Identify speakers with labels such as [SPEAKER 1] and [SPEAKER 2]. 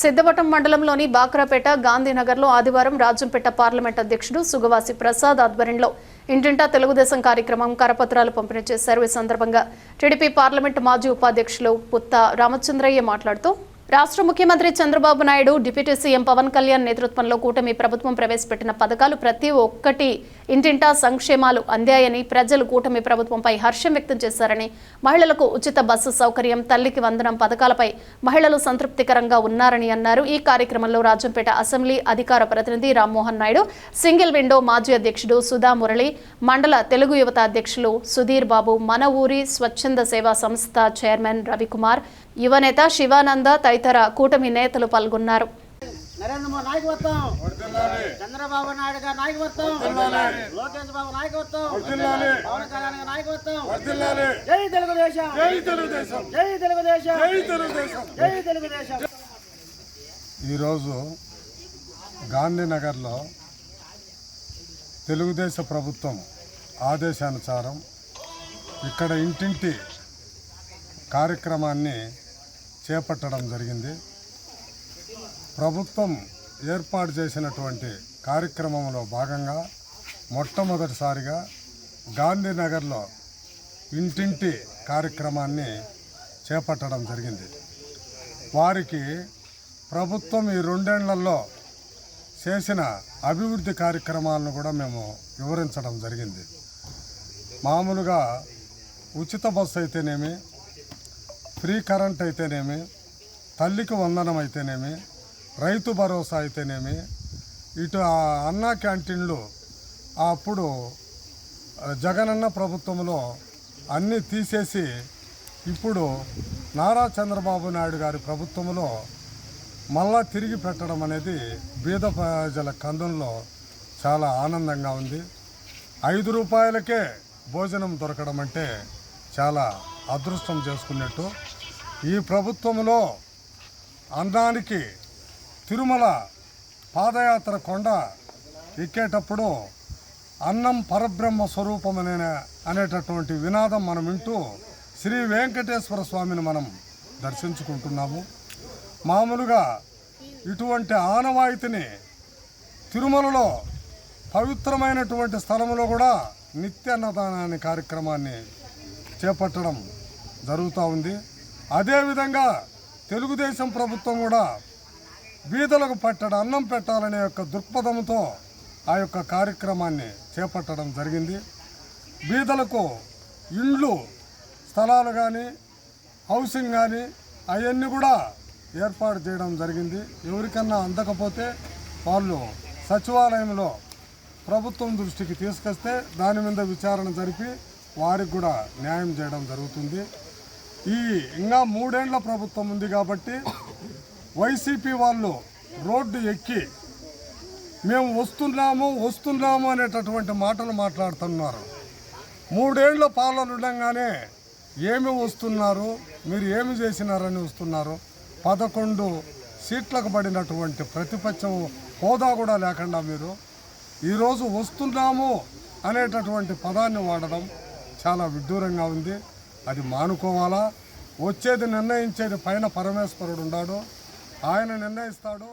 [SPEAKER 1] సిద్ధవటం మండలంలోని బాక్రాపేట గాంధీనగర్లో ఆదివారం రాజంపేట పార్లమెంట్ అధ్యక్షుడు సుగవాసి ప్రసాద్ ఆధ్వర్యంలో ఇంటింటా తెలుగుదేశం కార్యక్రమం కరపత్రాలు పంపిణీ చేశారు. ఈ సందర్భంగా టీడీపీ పార్లమెంట్ మాజీ ఉపాధ్యక్షులు పుత్త రామచంద్రయ్య మాట్లాడుతూ రాష్ట్ర ముఖ్యమంత్రి చంద్రబాబు నాయుడు, డిప్యూటీ సీఎం పవన్ కళ్యాణ్ నేతృత్వంలో కూటమి ప్రభుత్వం ప్రవేశపెట్టిన పథకాలు ప్రతి ఒక్కటి ఇంటింటా సంక్షేమాలు అందాయని, ప్రజలు కూటమి ప్రభుత్వంపై హర్షం వ్యక్తం చేశారని, మహిళలకు ఉచిత బస్సు సౌకర్యం, తల్లికి వందనం పథకాలపై మహిళలు సంతృప్తికరంగా ఉన్నారని అన్నారు. ఈ కార్యక్రమంలో రాజంపేట అసెంబ్లీ అధికార ప్రతినిధి రామ్మోహన్ నాయుడు, సింగిల్ విండో మాజీ అధ్యక్షుడు సుధా మురళి, మండల తెలుగు యువత అధ్యక్షులు సుధీర్ బాబు, మన ఊరి స్వచ్ఛంద సేవా సంస్థ చైర్మన్ రవికుమార్, యువనేత శివానంద తదితర కూటమి నేతలు పాల్గొన్నారు.
[SPEAKER 2] నరేంద్ర మోదీ నాయకత్వం, చంద్రబాబు నాయుడు గారి నాయకత్వం, లోకేష్ బాబు నాయకత్వం, పవన్ కళ్యాణ్ గారి నాయకత్వం. జై తెలుగుదేశం, జై తెలుగుదేశం, జై తెలుగుదేశం, జై తెలుగుదేశం, జై తెలుగుదేశం.
[SPEAKER 3] ఈరోజు గాంధీనగర్లో తెలుగుదేశం ప్రభుత్వం ఆదేశానుసారం ఇక్కడ ఇంటింటి కార్యక్రమాన్ని చేపట్టడం జరిగింది. ప్రభుత్వం ఏర్పాటు చేసినటువంటి కార్యక్రమంలో భాగంగా మొట్టమొదటిసారిగా గాంధీనగర్లో ఇంటింటి కార్యక్రమాన్ని చేపట్టడం జరిగింది. వారికి ప్రభుత్వం ఈ 2 ఏళ్లలో చేసిన అభివృద్ధి కార్యక్రమాలను కూడా మేము వివరించడం జరిగింది. మామూలుగా ఉచిత బస్సు అయితేనేమి, ఫ్రీ కరెంట్ అయితేనేమి, తల్లికి వందనం అయితేనేమి, రైతు భరోసా అయితేనేమి, ఇటు అన్నా క్యాంటీన్లు అప్పుడు జగనన్న ప్రభుత్వంలో అన్నీ తీసేసి ఇప్పుడు నారా చంద్రబాబు నాయుడు గారి ప్రభుత్వంలో మళ్ళా తిరిగి పెట్టడం అనేది బీద ప్రజల కందంలో చాలా ఆనందంగా ఉంది. 5 రూపాయలకే భోజనం దొరకడం అంటే చాలా అదృష్టం చేసుకున్నట్టు. ఈ ప్రభుత్వంలో అన్నానికి తిరుమల పాదయాత్ర కొండ ఎక్కేటప్పుడు అన్నం పరబ్రహ్మ స్వరూపం అనేటటువంటి వినాదం మనం వింటూ శ్రీ వెంకటేశ్వర స్వామిని మనం దర్శించుకుంటున్నాము. మామూలుగా ఇటువంటి ఆనవాయితీని తిరుమలలో పవిత్రమైనటువంటి స్థలంలో కూడా నిత్య అన్నదానాన్ని కార్యక్రమాన్ని చేపట్టడం జరుగుతూ ఉంది. అదేవిధంగా తెలుగుదేశం ప్రభుత్వం కూడా బీదలకు పట్టడం అన్నం పెట్టాలనే యొక్క దృక్పథంతో ఆ యొక్క కార్యక్రమాన్ని చేపట్టడం జరిగింది. బీదలకు ఇండ్లు, స్థలాలు కానీ, హౌసింగ్ కానీ అవన్నీ కూడా ఏర్పాటు చేయడం జరిగింది. ఎవరికన్నా అందకపోతే వాళ్ళు సచివాలయంలో ప్రభుత్వం దృష్టికి తీసుకొస్తే దాని మీద విచారణ జరిపి వారికి కూడా న్యాయం చేయడం జరుగుతుంది. ఇంకా 3 ఏళ్ల ప్రభుత్వం ఉంది కాబట్టి వైసీపీ వాళ్ళు రోడ్డు ఎక్కి మేము వస్తున్నాము అనేటటువంటి మాటలు మాట్లాడుతున్నారు. 3 ఏళ్ల పాలన ఉండగానే ఏమి వస్తున్నారు, మీరు ఏమి చేసినారని వస్తున్నారు. 11 సీట్లకు పడినటువంటి ప్రతిపక్షం హోదా కూడా లేకుండా మీరు ఈరోజు వస్తున్నాము అనేటటువంటి పదాన్ని వాడడం చాలా విడ్డూరంగా ఉంది. అది మానుకోవాలా. వచ్చేది నిర్ణయించేది పైన పరమేశ్వరుడు ఉన్నాడు, ఆయన నిర్ణయిస్తాడు.